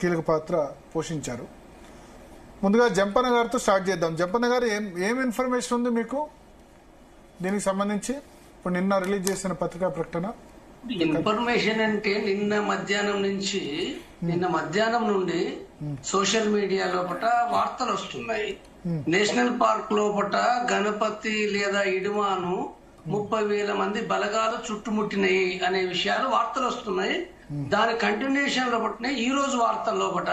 కీలక పాత్ర పోషించారు. ముందుగా జంపన్న గారితో స్టార్ట్ చేద్దాం. జంపన్న గారు, ఏం ఇన్ఫర్మేషన్ ఉంది మీకు దీనికి సంబంధించి? ఇప్పుడు నిన్న రిలీజ్ చేసిన పత్రికా ప్రకటన. ఇన్ఫర్మేషన్ అంటే నిన్న మధ్యాహ్నం నుండి సోషల్ మీడియా లోపల వార్తలు వస్తున్నాయి. నేషనల్ పార్క్ లోపల గణపతి లేదా ఇడుమాను 30,000 మంది బలగాలు చుట్టుముట్టినాయి అనే విషయాలు వార్తలు వస్తున్నాయి. దాని కంటిన్యూషన్ లోపటనే ఈ రోజు వార్తల లోపల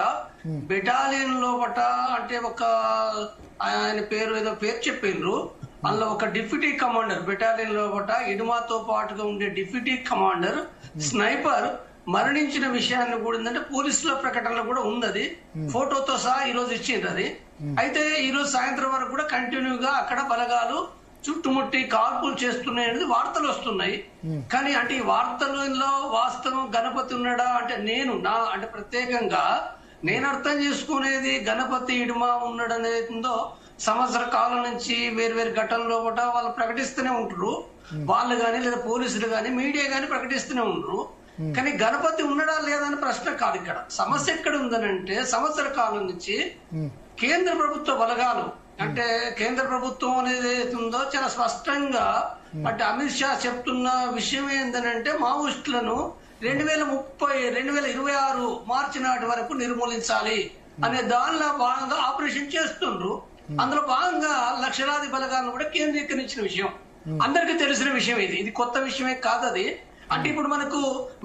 బెటాలియన్ లోపల అంటే ఒక ఆయన ఏదో పేరు చెప్పిండ్రు. అందులో ఒక డిప్యూటీ కమాండర్ బెటాలియన్ లోపల ఇడుమాతో పాటుగా ఉండే డిప్యూటీ కమాండర్ స్నైపర్ మరణించిన విషయాన్ని కూడా ఏంటంటే పోలీసుల ప్రకటనలో కూడా ఉంది. ఫోటోతో సహా ఈ రోజు ఇచ్చింది అది. అయితే ఈ రోజు సాయంత్రం వరకు కూడా కంటిన్యూగా అక్కడ బలగాలు చుట్టుముట్టి కాల్పులు చేస్తున్నాయనేది వార్తలు వస్తున్నాయి. కానీ అంటే ఈ వార్తలలో వాస్తవం గణపతి ఉన్నాడా అంటే అంటే ప్రత్యేకంగా నేను అర్థం చేసుకునేది గణపతి ఇడుమా ఉన్నాడు అనేది ఉందో సంవత్సర కాలం నుంచి వేరు ఘటనలో కూడా వాళ్ళు ప్రకటిస్తూనే ఉంటారు. వాళ్ళు గాని లేదా పోలీసులు గాని మీడియా గాని ప్రకటిస్తూనే ఉంటారు. కానీ గణపతి ఉన్నాడా లేదా అని ప్రశ్న కాదు. ఇక్కడ సమస్య ఎక్కడ ఉందనంటే సంవత్సర కాలం నుంచి కేంద్ర ప్రభుత్వ బలగాలు అంటే కేంద్ర ప్రభుత్వం అనేది ఉందో చాలా స్పష్టంగా అంటే అమిత్ షా చెప్తున్న విషయం ఏంటంటే మావోయిస్టులను 2026 మార్చి నాటి వరకు నిర్మూలించాలి అనే దానిలో భాగంగా ఆపరేషన్ చేస్తుండ్రు. అందులో భాగంగా లక్షలాది బలగాలను కూడా కేంద్రీకరించిన విషయం అందరికీ తెలిసిన విషయం. ఇది కొత్త విషయమే కాదు. అది అంటే ఇప్పుడు మనకు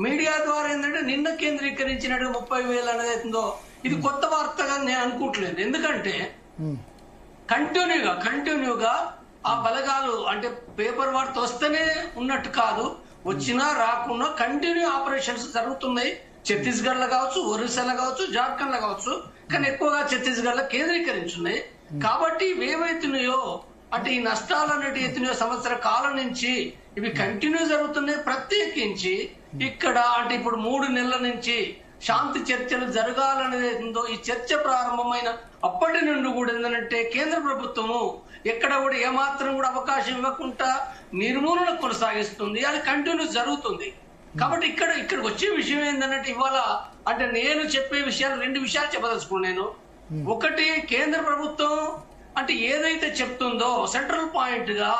మీడియా ద్వారా ఏంటంటే నిన్న కేంద్రీకరించినట్టు 30,000 అనేది అవుతుందో ఇది కొత్త వార్తగా నేను అనుకోవట్లేదు. ఎందుకంటే కంటిన్యూగా ఆ బలగాలు అంటే పేపర్ వార్త వస్తేనే ఉన్నట్టు కాదు, వచ్చినా రాకున్నా కంటిన్యూ ఆపరేషన్స్ జరుగుతున్నాయి. ఛత్తీస్గఢ్ లో కావచ్చు, ఒరిస్సాలో కావచ్చు, జార్ఖండ్ లో కావచ్చు, కానీ ఎక్కువగా ఛత్తీస్గఢ్ లో కేంద్రీకరించున్నాయి. కాబట్టి ఇవేవైతున్నాయో అంటే ఈ నష్టాలు అనేవి అవుతున్నాయో సంవత్సర కాలం నుంచి ఇవి కంటిన్యూ జరుగుతున్నాయి. ప్రత్యేకించి ఇక్కడ అంటే ఇప్పుడు 3 నెలల నుంచి శాంతి చర్చలు జరగాలనేది ఉందో ఈ చర్చ ప్రారంభమైన అప్పటి నుండి కూడా ఏంటంటే కేంద్ర ప్రభుత్వము ఎక్కడ కూడా ఏమాత్రం కూడా అవకాశం ఇవ్వకుండా నిర్మూలన కొనసాగిస్తుంది. అది కంటిన్యూ జరుగుతుంది. కాబట్టి ఇక్కడికి వచ్చే విషయం ఏంటంటే ఇవాళ అంటే నేను చెప్పే విషయాలు 2 విషయాలు చెప్పదలుచుకున్నాను. ఒకటి, కేంద్ర ప్రభుత్వం అంటే ఏదైతే చెప్తుందో సెంట్రల్ పాయింట్ గా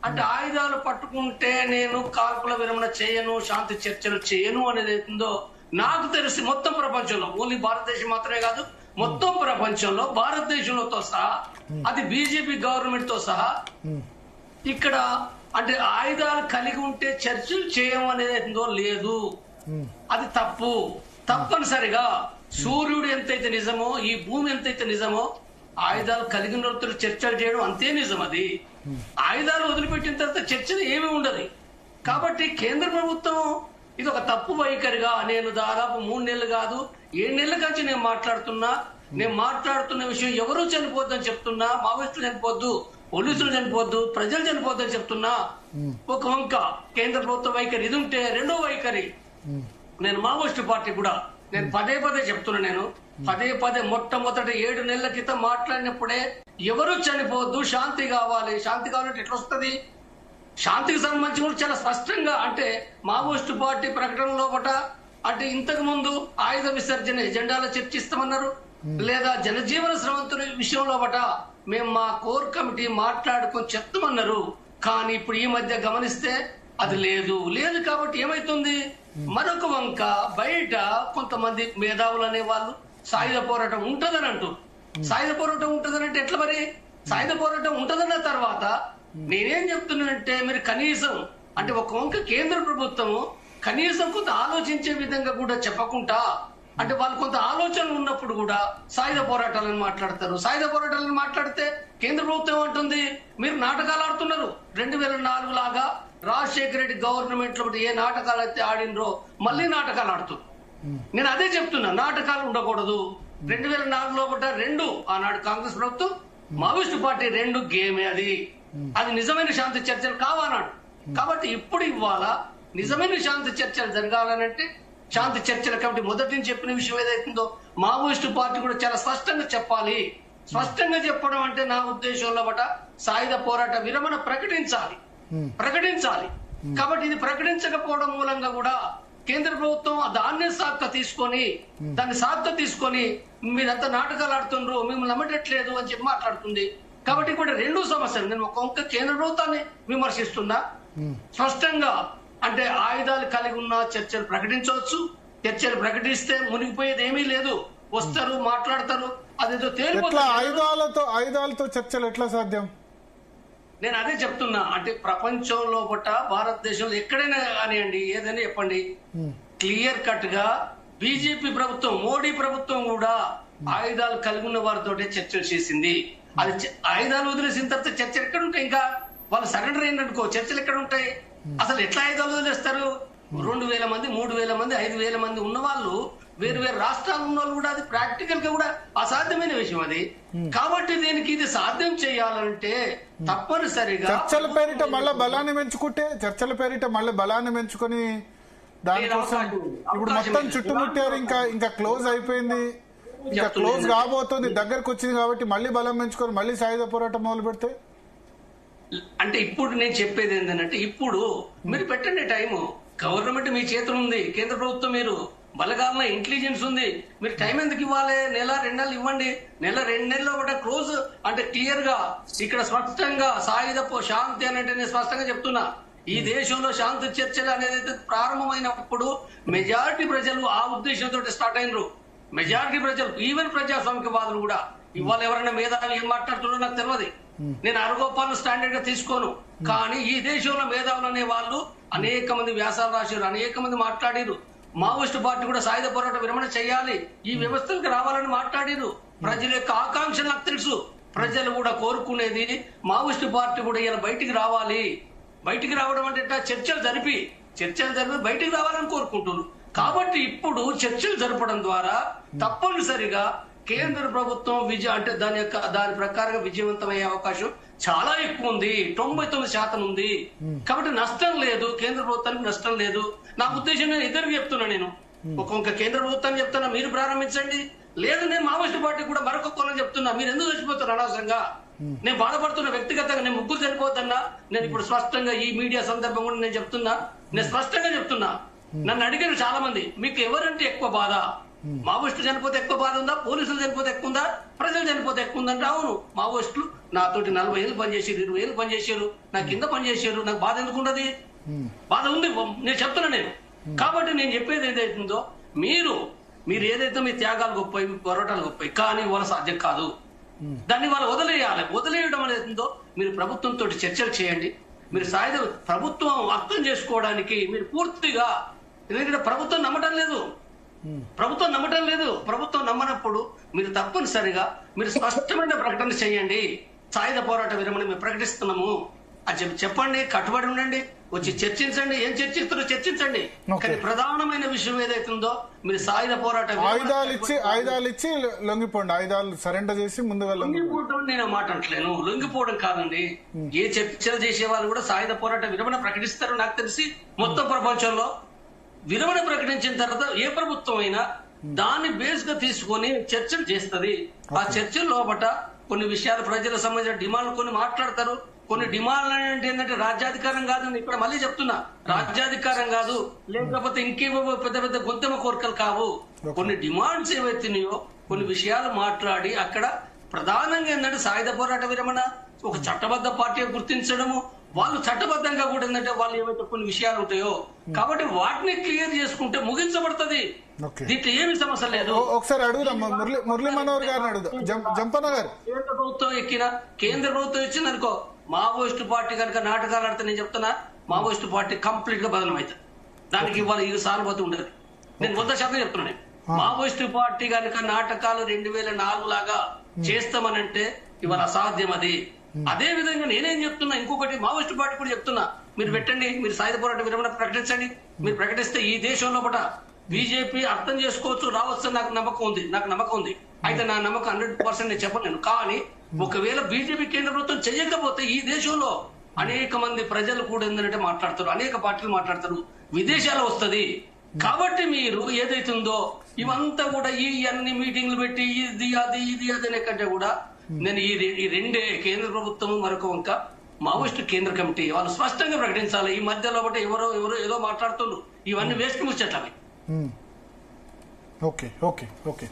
అంటే ఆయుధాలు పట్టుకుంటే నేను కాల్పుల విరమణ చేయను, శాంతి చర్చలు చేయను అనేది అవుతుందో నాకు తెలిసి మొత్తం ప్రపంచంలో ఓన్లీ భారతదేశం మాత్రమే కాదు, మొత్తం ప్రపంచంలో భారతదేశంలో సహా అది బీజేపీ గవర్నమెంట్ తో సహా ఇక్కడ అంటే ఆయుధాలు కలిగి ఉంటే చర్చలు చేయడం అనేది లేదు. అది తప్పనిసరిగా సూర్యుడు ఎంతైతే నిజమో ఈ భూమి ఎంతైతే నిజమో ఆయుధాలు కలిగిన వ్యక్తులు చర్చలు చేయడం అంతే నిజం. అది ఆయుధాలు వదిలిపెట్టిన తర్వాత చర్చలు ఏమీ ఉండదు. కాబట్టి కేంద్ర ప్రభుత్వం ఇది ఒక తప్పు వైఖరిగా నేను దాదాపు 3 నెలలు కాదు 7 నెలల నుంచి నేను మాట్లాడుతున్న విషయం ఎవరూ చనిపోద్దని చెప్తున్నా, మావోయిస్టులు చనిపోద్దు, పోలీసులు చనిపోద్దు, ప్రజలు చనిపోద్దని చెప్తున్నా. ఒక వంక కేంద్ర ప్రభుత్వ వైఖరి ఇది ఉంటే, రెండో వైఖరి నేను మావోయిస్టు పార్టీ కూడా నేను పదే చెప్తున్నా. నేను పదే మొట్టమొదటి 7 నెలల క్రితం మాట్లాడినప్పుడే ఎవరు చనిపోద్దు, శాంతి కావాలంటే ఎట్లా వస్తుంది? శాంతికి సంబంధించి కూడా చాలా స్పష్టంగా అంటే మావోయిస్టు పార్టీ ప్రకటన లోపట అంటే ఇంతకు ముందు ఆయుధ విసర్జన ఎజెండాలో చర్చిస్తామన్నారు, లేదా జనజీవన స్రవంతుల విషయంలో మేము మా కోర్ కమిటీ మాట్లాడుకొని చెప్తామన్నారు. కానీ ఇప్పుడు ఈ మధ్య గమనిస్తే అది లేదు. కాబట్టి ఏమైతుంది? మరొక వంక బయట కొంతమంది మేధావులు అనే వాళ్ళు సాయుధ పోరాటం ఉంటదని అంటూ సాయుధ పోరాటం ఉంటదని అంటే ఎట్లా మరి? సాయుధ పోరాటం ఉంటదన్న తర్వాత నేనేం చెప్తున్నానంటే మీరు కనీసం అంటే ఒక వంక కేంద్ర ప్రభుత్వము కనీసం కొంత ఆలోచించే విధంగా కూడా చెప్పకుండా అంటే వాళ్ళు కొంత ఆలోచనలు ఉన్నప్పుడు కూడా సాయుధ పోరాటాలను మాట్లాడతారు. సాయుధ పోరాటాలను మాట్లాడితే కేంద్ర ప్రభుత్వం అంటుంది మీరు నాటకాలు ఆడుతున్నారు. 2004 లాగా రాజశేఖర రెడ్డి గవర్నమెంట్ లో ఏ నాటకాలు అయితే ఆడినరో మళ్ళీ నాటకాలు ఆడుతున్నారు. నేను అదే చెప్తున్నా, నాటకాలు ఉండకూడదు. 2004 లోపల 2 ఆనాడు కాంగ్రెస్ ప్రభుత్వం మావోయిస్టు పార్టీ 2 గేమే. అది నిజమైన శాంతి చర్చలు కావాలన్నాడు. కాబట్టి ఇప్పుడు ఇవాళ నిజమైన శాంతి చర్చలు జరగాలనంటే శాంతి చర్చల కమిటీ మొదటి నుంచి చెప్పిన విషయం ఏదైతుందో మావోయిస్టు పార్టీ కూడా చాలా స్పష్టంగా చెప్పాలి. స్పష్టంగా చెప్పడం అంటే నా ఉద్దేశంలో సాయుధ పోరాట విరమణ ప్రకటించాలి. కాబట్టి ఇది ప్రకటించకపోవడం మూలంగా కూడా కేంద్ర ప్రభుత్వం దాన్నే దాన్ని సాగుగా తీసుకొని మీరంతా నాటకాలు ఆడుతుండ్రు, మిమ్మల్ని నమ్మటట్లేదు అని చెప్పి మాట్లాడుతుంది. కాబట్టి ఇక్కడ రెండు సమస్యలు. నేను ఒక కేంద్ర ప్రభుత్వాన్ని విమర్శిస్తున్నా. స్పష్టంగా అంటే ఆయుధాలు కలిగి ఉన్న చర్చలు ప్రకటించవచ్చు. చర్చలు ప్రకటిస్తే మునిగిపోయేది ఏమీ లేదు. వస్తారు, మాట్లాడతారు, అదేదో తేలిపోతుంది. ఆయుధాలతో చర్చలు ఎట్లా సాధ్యం? నేను అదే చెప్తున్నా. అంటే ప్రపంచంలో పట్ట భారతదేశంలో ఎక్కడైనా కానివ్వండి, ఏదైనా చెప్పండి, క్లియర్ కట్ గా బీజేపీ ప్రభుత్వం, మోడీ ప్రభుత్వం కూడా ఆయుధాలు కలిగి ఉన్న వారితో చర్చలు చేసింది. అది ఆయుధాలు వదిలేసిన తర్వాత చర్చలు ఎక్కడ ఉంటాయి? ఇంకా వాళ్ళు సరెండర్ అయిందనుకో చర్చలు ఎక్కడ ఉంటాయి? అసలు ఎట్లా ఆయుధాలు వదిలేస్తారు? 2,000 మంది, 3,000 మంది, 5,000 మంది ఉన్న వాళ్ళు, వేరు వేరు రాష్ట్రాలు ఉన్న వాళ్ళు కూడా అది ప్రాక్టికల్ గా కూడా అసాధ్యమైన విషయం అది. కాబట్టి దీనికి ఇది సాధ్యం చేయాలంటే తప్పనిసరిగా చర్చల పేరిట మళ్ళీ బలాన్ని పెంచుకుంటే, చర్చల పేరిట మళ్ళీ బలాన్ని పెంచుకొని దానికోసం ఇప్పుడు మొత్తం చుట్టుముట్టారు. ఇంకా క్లోజ్ అయిపోయింది, ఇంకా క్లోజ్ కాబోతుంది, దగ్గరకు వచ్చింది. కాబట్టి మళ్ళీ బలం పెంచుకొని మళ్ళీ సాయుధ పోరాటం మొదలు పెడితే అంటే ఇప్పుడు నేను చెప్పేది ఏంటంటే, ఇప్పుడు మీరు పెట్టండి టైము. గవర్నమెంట్ మీ చేతులు ఉంది, కేంద్ర ప్రభుత్వం మీరు బలగాలన ఇంటెలిజెన్స్ ఉంది. మీరు టైం ఎందుకు ఇవ్వాలి? 1-2 నెలలు ఇవ్వండి. 1-2 నెలల్లో కూడా క్లోజ్ అంటే క్లియర్ గా ఇక్కడ స్పష్టంగా సాయుధ శాంతి అని అంటే నేను స్పష్టంగా చెప్తున్నా. ఈ దేశంలో శాంతి చర్చలు అనేది ప్రారంభమైనప్పుడు మెజారిటీ ప్రజలు ఆ ఉద్దేశంతో స్టార్ట్ అయినరు. మెజారిటీ ప్రజలు, ఈవెన్ ప్రజాస్వామికవాదులు కూడా. ఇవాళ ఎవరైనా మేధావులు ఏం మాట్లాడుతున్నారో నాకు తెలియదు. నేను అరగోపాలను స్టాండర్డ్ గా తీసుకోను. కానీ ఈ దేశంలో మేధావులు అనే వాళ్ళు అనేక మంది వ్యాసాలు రాశారు, అనేక మంది మాట్లాడారు. మావోయిస్టు పార్టీ కూడా సాయుధ పోరాట విరమణ చేయాలి, ఈ వ్యవస్థలకు రావాలని మాట్లాడారు. ప్రజల యొక్క ఆకాంక్షలు నాకు తెలుసు. ప్రజలు కూడా కోరుకునేది మావోయిస్టు పార్టీ కూడా ఇలా బయటికి రావాలి. బయటికి రావడం అంటే చర్చలు జరిపి బయటికి రావాలని కోరుకుంటున్నారు. కాబట్టి ఇప్పుడు చర్చలు జరపడం ద్వారా తప్పనిసరిగా కేంద్ర ప్రభుత్వం అంటే దాని ప్రకారంగా విజయవంతమయ్యే అవకాశం చాలా ఎక్కువ ఉంది. 99% ఉంది. కాబట్టి నష్టం లేదు, కేంద్ర ప్రభుత్వానికి నష్టం లేదు. నా ఉద్దేశం నేను ఇద్దరికి చెప్తున్నా. నేను ఒక్కొక్క కేంద్ర ప్రభుత్వాన్ని చెప్తున్నా, మీరు ప్రారంభించండి. లేదు నేను మావోయిస్టు పార్టీ కూడా మరొక కోణం చెప్తున్నా, మీరు ఎందుకు చచ్చిపోతారు అనవసరంగా? నేను బాధపడుతున్న వ్యక్తిగతంగా, నేను ముగ్గురు చనిపోతున్నా. నేను ఇప్పుడు స్పష్టంగా ఈ మీడియా సందర్భం కూడా నేను చెప్తున్నా, నేను స్పష్టంగా చెప్తున్నా. నన్ను అడిగారు చాలా మంది, మీకు ఎవరంటే ఎక్కువ బాధ? మావోయిస్టులు చనిపోతే ఎక్కువ బాధ ఉందా? పోలీసులు చనిపోతే ఎక్కువ ఉందా? ప్రజలు చనిపోతే ఎక్కువ ఉందంటే అవును. మావోయిస్టులు నాతోటి 40 ఏళ్ళు పనిచేసారు, 20 ఏళ్ళు పనిచేసారు, నా కింద పనిచేసారు. నాకు బాధ ఎందుకు ఉండదు? బాధ ఉంది, నేను చెప్తున్నా నేను. కాబట్టి నేను చెప్పేది ఏదైతుందో, మీరు ఏదైతే మీ త్యాగాలు గొప్పవి, మీ పోరాటాలు గొప్పవి, కానీ వాళ్ళ సాధ్యం కాదు. దాన్ని వాళ్ళు వదిలేయాలి. వదిలేయడం అనేది మీరు ప్రభుత్వంతో చర్చలు చేయండి. మీరు సాయుధ ప్రభుత్వం అర్థం చేసుకోవడానికి మీరు పూర్తిగా, ఎందుకంటే ప్రభుత్వం నమ్మటం లేదు. ప్రభుత్వం నమ్మనప్పుడు మీరు తప్పనిసరిగా మీరు స్పష్టమైన ప్రకటన చేయండి. సాయుధ పోరాట విరమణ మేము ప్రకటిస్తున్నాము అని చెప్పండి. కట్టుబడి ఉండండి, వచ్చి చర్చించండి. ఏం చర్చిస్తారో చర్చించండి. కానీ ప్రధానమైన విషయం ఏదైతుందో, మీరు సాయుధ పోరాట ఆయుధాలు ఇచ్చి లొంగిపోండి. ఆయుధాలు సరెండర్ చేసి ముందుగా లొంగిపోవడం నేను మాట అంటలేను. లొంగిపోవడం కాదండి. ఏ చర్చలు చేసే వాళ్ళు కూడా సాయుధ పోరాట విరమణ ప్రకటిస్తారు. నాకు తెలిసి మొత్తం ప్రపంచంలో విరమణ ప్రకటించిన తర్వాత ఏ ప్రభుత్వం అయినా దాన్ని బేస్ గా తీసుకొని చర్చలు చేస్తుంది. ఆ చర్చల లోపల కొన్ని విషయాలు ప్రజలకు సంబంధించిన డిమాండ్లు కొన్ని మాట్లాడతారు. కొన్ని డిమాండ్లు అంటే ఏంటంటే రాజ్యాధికారం కాదు. ఇక్కడ మళ్ళీ చెప్తున్నా, రాజ్యాధికారం కాదు, లేకపోతే ఇంకేవో పెద్ద పెద్ద గొంతెమ కోరికలు కావు. కొన్ని డిమాండ్స్ ఏవైతున్నాయో కొన్ని విషయాలు మాట్లాడి అక్కడ ప్రధానంగా ఏంటంటే సాయుధ పోరాట విరమణ ఒక చట్టబద్ధ పార్టీ గుర్తించడము, వాళ్ళు చట్టబద్ధంగా కూడా ఏంటంటే వాళ్ళు ఏవైతే కొన్ని విషయాలు ఉంటాయో కాబట్టి వాటిని క్లియర్ చేసుకుంటే ముగించబడుతుంది. దీంట్లో ఏమి సమస్య లేదు. ఒకసారి అడుగుదాం, మురళీ మనోహర్ గారిని అడుగుదాం. జంపన్న గారు, కేంద్ర ప్రభుత్వం కేంద్ర ప్రభుత్వం ఇచ్చింది అనుకో, మావోయిస్టు పార్టీ కనుక నాటకాలు ఆడితే నేను చెప్తున్నా, మావోయిస్టు పార్టీ కంప్లీట్ గా బదనం అవుతుంది. దానికి ఇవాళ ఈ సానుభూతి ఉండదు. నేను 100% చెప్తున్నాను. మావోయిస్టు పార్టీ కనుక నాటకాలు 2004 లాగా చేస్తామనంటే ఇవాళ అసాధ్యం అది. అదే విధంగా నేనేం చెప్తున్నా, ఇంకొకటి మావోయిస్టు పార్టీ కూడా చెప్తున్నా, మీరు పెట్టండి, మీరు సాయుధ పోరాట విరమణ ప్రకటించండి. మీరు ప్రకటిస్తే ఈ దేశంలో కూడా బీజేపీ అర్థం చేసుకోవచ్చు, రావచ్చు. నాకు నమ్మకం ఉంది. అయితే నా నమ్మకం 100% నేను చెప్పలేను. కానీ ఒకవేళ బీజేపీ కేంద్ర ప్రభుత్వం చేయకపోతే ఈ దేశంలో అనేక మంది ప్రజలు కూడా ఏంటంటే మాట్లాడతారు, అనేక పార్టీలు మాట్లాడతారు, విదేశాలు వస్తుంది. కాబట్టి మీరు ఏదైతుందో ఇవంతా కూడా ఈ అన్ని మీటింగ్లు పెట్టి ఇది అనే కంటే కూడా నేను ఈ రెండే కేంద్ర ప్రభుత్వం మరొక వంక మావోయిస్టు కేంద్ర కమిటీ వాళ్ళు స్పష్టంగా ప్రకటించాలి. ఈ మధ్యలో ఒకటి ఎవరో ఏదో మాట్లాడుతున్నారు, ఇవన్నీ వేసుకు ముచ్చట్లవి. Okay okay okay